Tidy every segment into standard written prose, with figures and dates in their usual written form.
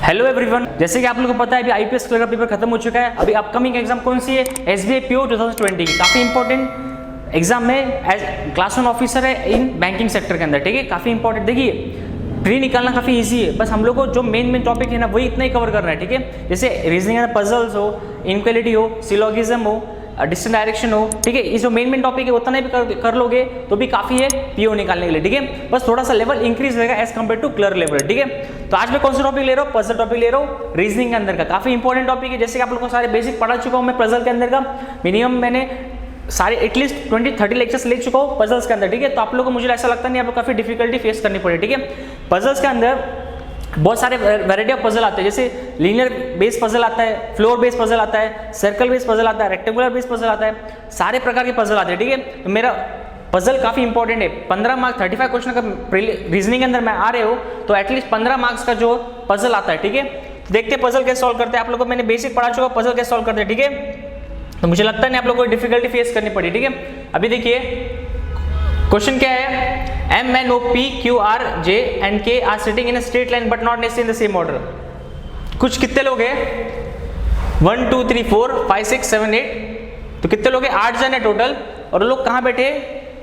Hello everyone, जैसे कि आप लोगों को पता है अभी आईपीएस क्लर्क का पेपर खत्म हो चुका है। अभी अपकमिंग एग्जाम कौन सी है? एसबीआई पीओ 2020 की काफी इंपॉर्टेंट एग्जाम में एज क्लास 1 ऑफिसर है इन बैंकिंग सेक्टर के अंदर। ठीक है, काफी इंपॉर्टेंट। देखिए प्री निकालना काफी इजी है, बस हम लोग को जो मेन टॉपिक है ना वही इतना ही कवर करना है। ठीक है, जैसे रीजनिंग एंड पजल्स हो, इनक्वालिटी हो, सिलोगिज्म हो, डिस्टेंस डायरेक्शन हो। ठीक है, ये जो मेन टॉपिक है उतना भी कर लोगे तो भी काफी है पीओ निकालने के लिए। ठीक है, बस थोड़ा सा लेवल इंक्रीज रहेगा as compared to clerk level. ठीक है, तो आज मैं कौन सा टॉपिक ले रहा हूँ? पजल टॉपिक ले रहा हूँ रीजनिंग के अंदर का। काफी इंपॉर्टेंट टॉपिक है, जैसे कि आप लोग को सारे बेसिक पढ़ा चुका हूँ मैं पजल के अंदर का। मिनिमम मैंने सारे एटलीस्ट 20-30 लेक्चर्स ले चुका हूँ पजल्स के अंदर। ठीक है, तो आप लोग को मुझे ऐसा लगता नहीं आप लोग काफी डिफिकल्टी फेस करनी पड़े। ठीक है, पजल्स के अंदर बहुत सारे वैरायटी ऑफ पजल आते हैं, जैसे लीनियर बेस पजल आता है, फ्लोर बेस पजल आता है, सर्कल बेस पजल आता है, रेक्टेंगुलर बेस पजल आता है, सारे प्रकार के पजल आते हैं। ठीक है, तो मेरा पजल काफी इंपॉर्टेंट है। 15 मार्क्स 35 क्वेश्चन का रीजनिंग के अंदर मैं आ रहे हो तो एटलीस्ट 15 मार्क्स का जो पजल आता है। ठीक है, तो देखते हैं पजल कैसे सॉल्व करते हैं। आप लोगों को मैंने बेसिक पढ़ा चुका, पजल कैसे सॉल्व करते हैं। ठीक है, तो मुझे लगता नहीं आप लोगों को डिफिकल्टी फेस करनी पड़ी। ठीक है, अभी देखिए क्वेश्चन क्या है? M N O P Q R J and K are sitting in a straight line but not necessarily in the same order। कुछ कितने लोग हैं? 1 2 3 4 5 6 7 8, तो कितने लोग हैं? 8 जन है टोटल। और लोग कहाँ बैठे?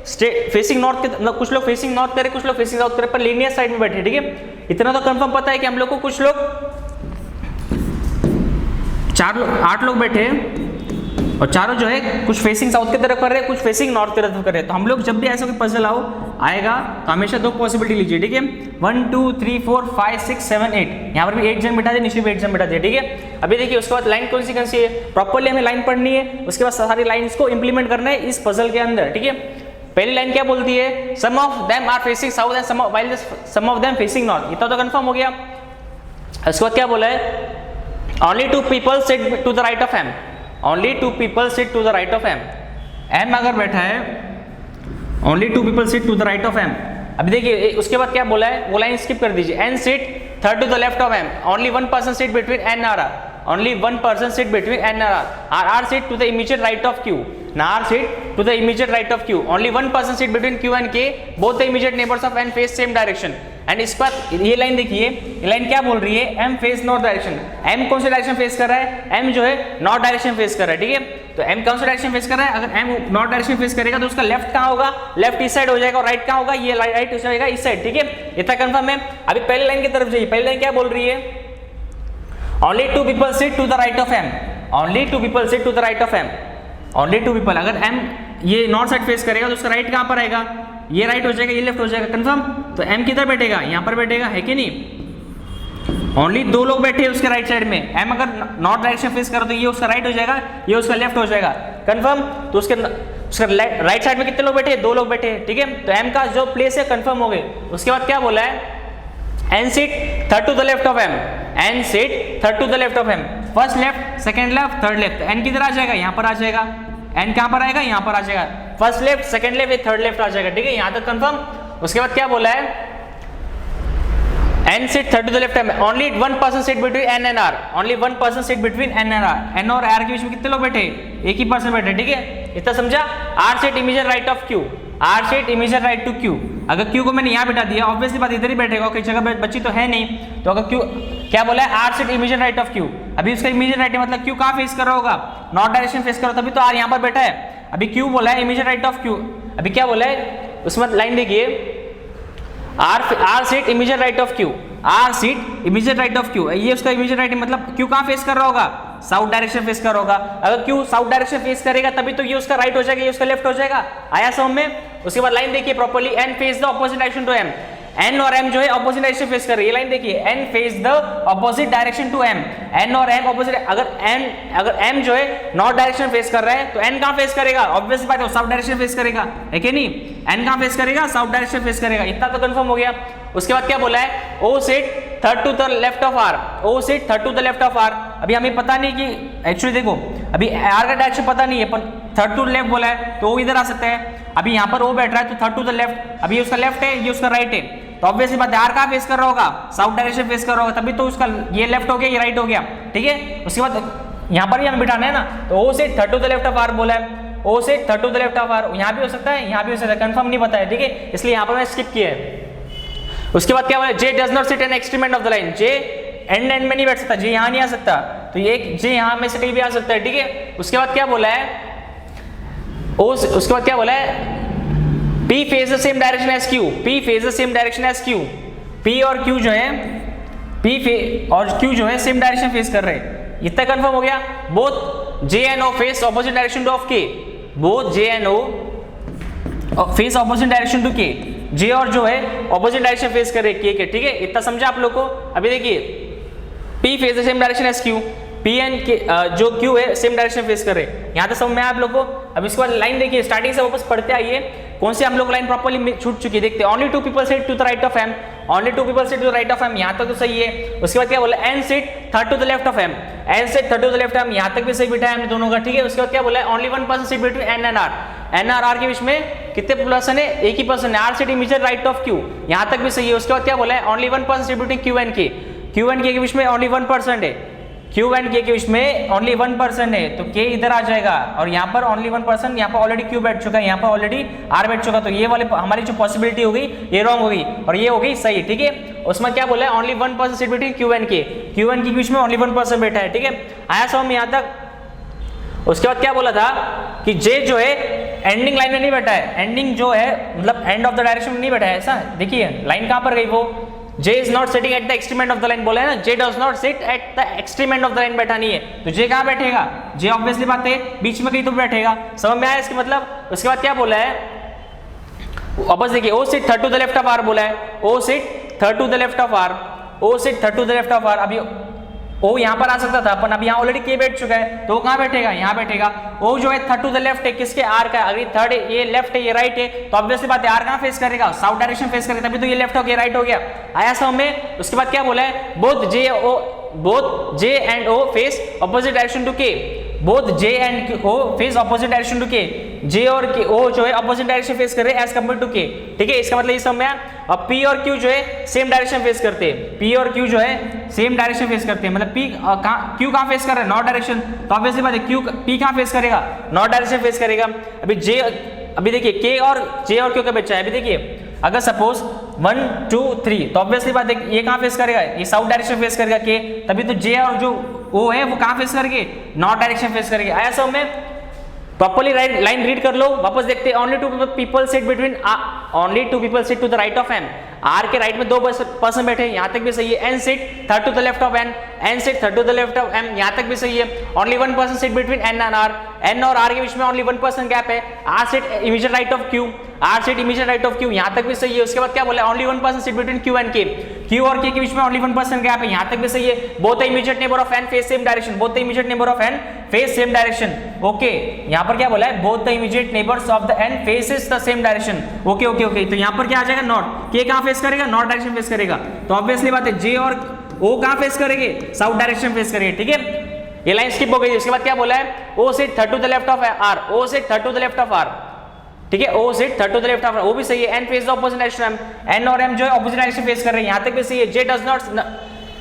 स्ट्रेट फेसिंग नॉर्थ के, मतलब कुछ लोग फेसिंग नॉर्थ करे, कुछ लोग फेसिंग साउथ करे, पर लीनियर साइड में बैठे। ठीक है, इतना तो कंफर्म पता है कि हम लोग को कुछ लोग 8 लोग बैठे और चारों जो है कुछ फेसिंग साउथ की तरफ कर रहे हैं, कुछ फेसिंग नॉर्थ की तरफ कर रहे हैं। तो हम लोग जब भी ऐसा कोई पजल आएगा तो हमेशा दो पॉसिबिलिटी लीजिए। ठीक है, 1 2 3 4 5 6 7 8, यहाँ पर भी 8 जन बिठा दिए, नीचे भी 8 जन बिठा दिए। ठीक है, अभी देखिए उसके बाद लाइन कौन सी है? प्रॉपर्ली हमें लाइन पढ़नी है, उसके बाद सारी लाइन्स को इंप्लीमेंट करना है इस पजल के अंदर। ठीक है, पहली लाइन क्या बोलती है? Some of them are facing south and some of them facing north. इतना तो कंफर्म हो गया। उसके बाद क्या बोला है? Only 2 people sit to the right of M. Only 2 people sit to the right of M। M अगर बैठा है, only 2 people sit to the right of M। अभी देखिए उसके बाद क्या बोला है, वो लाइन स्किप कर दीजिए। N sit third to the left of M। Only 1 person sit between N और R। Only 1 person sit between N और R। R sit to the immediate right of Q। Now R sit to the immediate right of Q। Only 1 person sit between Q and K। Both the immediate neighbors of N face same direction। And इस पर ये line देखिए, ये line क्या बोल रही है? M face north direction. M कौन सा डायरेक्शन फेस कर रहा है? M जो है नॉर्थ डायरेक्शन फेस कर रहा है। ठीक है, तो M कौन सा डायरेक्शन फेस कर रहा है? अगर M नॉर्थ डायरेक्शन फेस करेगा तो उसका लेफ्ट कहाँ होगा? लेफ्ट इस साइड हो जाएगा, और राइट कहाँ होगा? ये राइट हो जाएगा इस साइड। ठीक है, इतना कंफर्म है। अभी पहले लाइन की तरफ जाइए। पहली लाइन क्या बोल रही है? Only 2 people sit to the right of M। Only 2 people sit to the right of M। Only 2 people. अगर M ये नॉर्थ साइड फेस करेगा तो उसका राइट कहाँ पर आएगा? ये राइट हो जाएगा, ये लेफ्ट हो जाएगा। कंफर्म? तो M किधर बैठेगा? यहाँ पर बैठेगा, है कि नहीं? ओनली 2 लोग बैठे हैं उसके राइट साइड में। M अगर नॉर्थ डायरेक्शन फेस करो तो ये उसका राइट हो जाएगा, ये उसका लेफ्ट हो जाएगा। कंफर्म? तो उसके राइट साइड में कितने लोग बैठे हैं? 2 लोग बैठे हैं। ठीक है, तो M का जो प्लेस है कंफर्म हो गए। उसके बाद क्या बोला है? N sit third to the left of M। N sit third to the left of M। First left, second left, third left. N किधर आ जाएगा? यहाँ पर आ जाएगा। N कहाँ पर आएगा? यहाँ पर आ जाएगा। First left, second left, third left आ जाएगा। ठीक है, यहाँ तक कंफर्म। उसके बाद क्या बोला है? N sit third to the left of M। Only 1 person sit between N and R। Only 1 person sit between N and R। N और R के बीच में कितने लोग बैठे? एक ही पर्सन बैठे। ठीक है, इतना समझा? R sit immediate right of Q। R sit immediate right to Q। अगर Q को मैंने यहाँ बिठा दिया, ऑब्वियसली बात इधर ही बैठेगा, कई जगह बच्ची तो है नहीं। तो अगर Q क्या बोला है? R sit immediate right of Q। अभी उसका immediate right है मतलब Q कहाँ फेस कर रहा होगा? नॉर्थ डायरेक्शन फेस करो, तभी तो R यहाँ पर बैठा है। अभी Q बोला है immediate right of Q। अभी क्या बोला है उसमें? लाइन देखिए, R sit immediate right of Q। R sit immediate right of Q। ये उसका immediate right है, मतलब Q कहाँ फेस कर रहा होगा? साउथ डायरेक्शन फेस कर रहा होगा। अगर Q साउथ डायरेक्शन फेस करेगा तभी तो ये उसका राइट हो जाएगा, ये उसका लेफ्ट हो जाएगा। आया समझ में? उसके बाद लाइन देखिए properly, N face the opposite direction to M। N और M जो है ऑपोजिट डायरेक्शन फेस कर रही है। ये लाइन देखिए, N face the opposite direction to M। N और M ऑपोजिट। अगर M जो है नॉर्थ डायरेक्शन फेस कर रहा है तो N कहाँ फेस करेगा? ऑब्वियस बात है, साउथ डायरेक्शन फेस करेगा, है कि नहीं? N कहाँ फेस करेगा? साउथ डायरेक्शन फेस करेगा। इतना तो कंफर्म हो गया। उसके बाद क्या बोला है? O sit third to the left of R। O sit third to the left of R। अभी हमें पता नहीं कि एक्चुअली देखो, अभी R का डायरेक्शन पता नहीं है, पर थर्ड टू लेफ्ट बोला है तो वो इधर आ सकता है। अभी यहाँ पर O बैठ रहा है तो थर्ड टू द लेफ्ट। अभी ये उसका लेफ्ट है, ये उसका राइट है, तो ऑब्वियसली बात है R कहाँ फेस कर रहा होगा? साउथ डायरेक्शन फेस कर रहा होगा, तभी तो उसका ये लेफ्ट हो गया, ये राइट हो गया। ठीक है, उसके बाद यहाँ पर भी हमें बिठाना है ना, तो O sit third to the left of R बोला है। O sit third to the left of R, यहाँ भी हो सकता है, यहाँ भी हो सकता है, कंफर्म नहीं पता है। ठीक है, इसलिए यहाँ पर मैं स्किप किया है। उसके बाद क्या बोला? J does not sit an extreme end of the line। J and and में नहीं बैठ सकता, जे यहाँ नहीं आ सकता, तो ये जे यहाँ में से कहीं भी आ सकता है, ठीक है। उसके बाद क्या बोला है, उसके बाद क्या बोला है, P faces the same direction as Q, P faces the same direction as Q, P और Q जो है, और Q जो है सेम डायरेक्शन फेस कर रहे हैं, इतना कंफर्म हो गया। Both J and O face opposite direction to of K, both J and O face opposite direction to K, J और जो है ऑपोजिट डायरेक्शन फेस कर रहे हैं K के, ठीक है। इतना समझा आप लोग को। अभी देखिए P face the same direction as Q, P and जो Q है सेम डायरेक्शन फेस कर रहे हैं, यहाँ तक समझ में आया आप लोग को। अब इसके बाद लाइन देखिए, स्टार्टिंग से वापस पढ़ते आइए, कौन से हम लोग लाइन प्रॉपर्ली छूट चुकी है देखते हैं। Only 2 people sit to the right of M, only 2 people sit to the right of M, यहाँ तक तो सही है। उसके बाद क्या बोला, N sit third to the left of M, N sit third to the left of M, यहाँ तक भी सही बिठा है हमने दोनों का, ठीक है। उसके बाद क्या बोला है, only 1 person sit between N and R, N और R के बीच में कितने पर्सन है, एक ही पर्सन है, R sit immediate right of Q, यहाँ तक भी सही है। उसके बाद क्या बोला है, only 1 person sit between Q and K, Q and K के बीच में ओनली 1% है, Q एंड K के बीच में ओनली 1% है, तो K इधर आ जाएगा, और यहाँ पर ओनली 1%, यहाँ पर ऑलरेडी Q बैठ चुका है, यहाँ पर ऑलरेडी R बैठ चुका, तो ये वाले हमारी जो पॉसिबिलिटी हो गई ये रॉन्ग हो गई, और ये हो गई सही, ठीक है। उसमें क्या बोला है, only 1% sit between Q and K, Q and K के बीच में ओनली 1% बैठा है, ठीक है। आया समझ में यहाँ तक। उसके बाद क्या बोला था कि J जो है एंडिंग लाइन में नहीं बैठा है, एंडिंग जो है मतलब एंड ऑफ द डायरेक्शन में नहीं बैठा है, ऐसा देखिए लाइन कहाँ पर गई, वो J is not sitting at the extreme end of the line बोला है ना, J does not sit at the extreme end of the line बैठा नहीं है, तो J कहाँ बैठेगा, J ऑब्वियसली बात है बीच में कहीं तो बैठेगा, समझ में आया इसके मतलब। उसके बाद क्या बोला है, वापस देखिए, O sit third to the left of R बोला है, O sit third to the left of R, O sit third to the left of R, अभी O यहाँ पर आ सकता था, अपन अभी यहाँ ऑलरेडी K बैठ चुका है, तो वो कहाँ बैठेगा, यहाँ बैठेगा। O जो है थर्ड टू द लेफ्ट है, किसके, R का, अगर थर्ड है, ये लेफ्ट है, ये राइट है, तो ऑब्वियसली बात है R कहाँ फेस करेगा, साउथ डायरेक्शन फेस करेगा, तभी तो ये लेफ्ट हो गया, राइट हो गया। आया समझ में। उसके बाद क्या बोला है, both J and O face opposite direction to K, both J and O face opposite direction to K, J और O जो है ऑपोजिट डायरेक्शन फेस कर रहे हैं एज कंपेयर टू K, ठीक है। इसका मतलब ये समझ में आया। अब P और Q जो है सेम डायरेक्शन फेस करते हैं, P और Q जो है सेम डायरेक्शन फेस करते हैं, मतलब Q कहाँ फेस कर रहा है, नॉर्थ डायरेक्शन, तो ऑब्वियसली बात है P कहाँ फेस करेगा, नॉर्थ डायरेक्शन फेस करेगा। अभी देखिए K और J और Q का बच्चा है, अभी देखिए अगर सपोज 1 2 3, तो ऑब्वियसली बात है ये कहाँ फेस करेगा, ये साउथ डायरेक्शन फेस करेगा K, तभी तो J और जो O है वो कहाँ फेस करेंगे, नॉर्थ डायरेक्शन फेस करेंगे। आया सब में, प्रॉपर्ली लाइन रीड कर लो, वापस देखते हैं। Only 2 people sit between only 2 people sit to the right of M, R के राइट में 2 पर्सन बैठे हैं, यहाँ तक भी सही है। N sit third to the left of N, N sit third to the left of M, यहाँ तक भी सही है। Only 1 person sit between N and R, N और R के बीच में ओनली 1% गैप है। R sit immediate right of Q, R sit immediate right of Q, यहाँ तक भी सही है। उसके बाद क्या बोला, only 1 person sit between Q and K, Q और K के बीच में ओनली 1% गैप है, यहाँ तक भी सही है। Both the immediate neighbour of N face same direction, both the immediate neighbour of N face same direction, okay. यहाँ पर क्या बोला है, both the immediate neighbours of the N faces the same direction, okay okay okay. तो यहाँ पर क्या आ जाएगा, नॉर्थ, K कहाँ फेस करेगा, नॉर्थ डायरेक्शन फेस करेगा, तो ऑब्वियसली बात है J और O कहाँ फेस करेंगे, साउथ डायरेक्शन फेस करेंगे, ठीक है। ये लाइन स्किप हो गई। उसके बाद क्या बोला है, O sit third to the left of R, O sit third to the left of R, ठीक है। O sit third to the left of R, वो भी सही है। N face the opposite direction, N और M जो है opposite direction face कर रहे हैं, यहाँ तक भी सही है। J does not,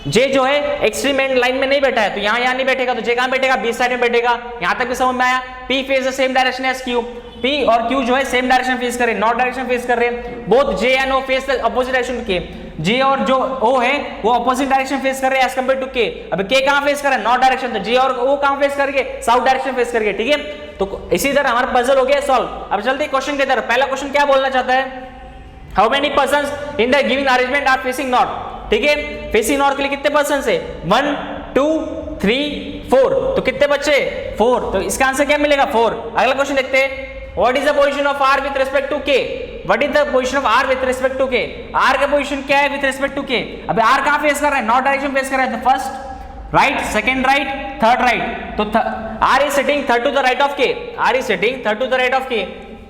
J जो है एक्सट्रीम एंड लाइन में नहीं बैठा है, तो यहाँ नहीं बैठेगा, तो J कहाँ बैठेगा, बीच साइड में बैठेगा, यहाँ तक भी समझ में आया। P face the same direction as Q, P और Q जो है सेम डायरेक्शन फेस कर रहे हैं, नॉर्थ डायरेक्शन फेस कर रहे हैं। Both J and O face the opposite direction to K, J और जो O है वो ऑपोजिट डायरेक्शन फेस कर रहे हैं एज कंपेयर टू K। अब K कहाँ फेस कर रहा है, नॉर्थ डायरेक्शन, तो J और O कहाँ फेस करेंगे, साउथ डायरेक्शन फेस करेंगे, ठीक है। तो इसी तरह हमारा पजल हो गया सॉल्व। अब चलते हैं क्वेश्चन की तरफ। पहला क्वेश्चन क्या बोलना चाहता है, how many persons in the given arrangement are facing north, ठीक है। फेसिंग नॉर्थ के लिए कितने पर्सन है, 1 2 3 4, तो कितने बच्चे, 4, तो इसका आंसर क्या मिलेगा, 4। अगला क्वेश्चन देखते हैं, what is the position of R with respect to K, what is the position of R with respect to K, R का पोजीशन क्या है विद रिस्पेक्ट टू K। अब R कहाँ फेस कर रहा है, नॉर्थ डायरेक्शन फेस कर रहा है, तो first right, second right, third right, तो R is sitting third to the right of K, R is sitting third to the right of K,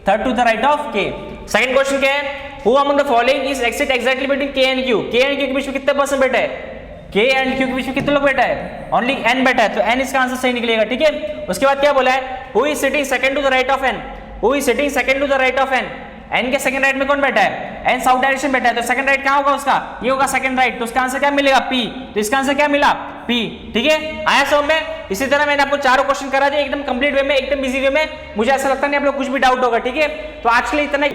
third to the right of K। Second question क्या है, who among the following is exit exactly between K and Q, K and Q के बीच में कितने person बैठा है, K and Q के बीच में कितने लोग बैठा है, ओनली N बैठा है, तो N इसका आंसर सही निकलेगा, ठीक है। उसके बाद क्या बोला है, who is sitting second to the right of N, who is sitting second to the right of N, N के सेकंड राइट में कौन बैठा है, N साउथ डायरेक्शन बैठा है, तो सेकंड राइट कहाँ होगा उसका, ये होगा सेकंड राइट, तो इसका आंसर क्या मिलेगा, P, तो इसका आंसर क्या मिला, P, ठीक है। आया समझ में। इसी तरह मैंने आपको चारों क्वेश्चन करा दिए एकदम कंप्लीट वे में, एकदम इजी वे में। मुझे ऐसा लगता नहीं आप लोग कुछ भी डाउट होगा, ठीक है। तो आज के लिए इतना ही।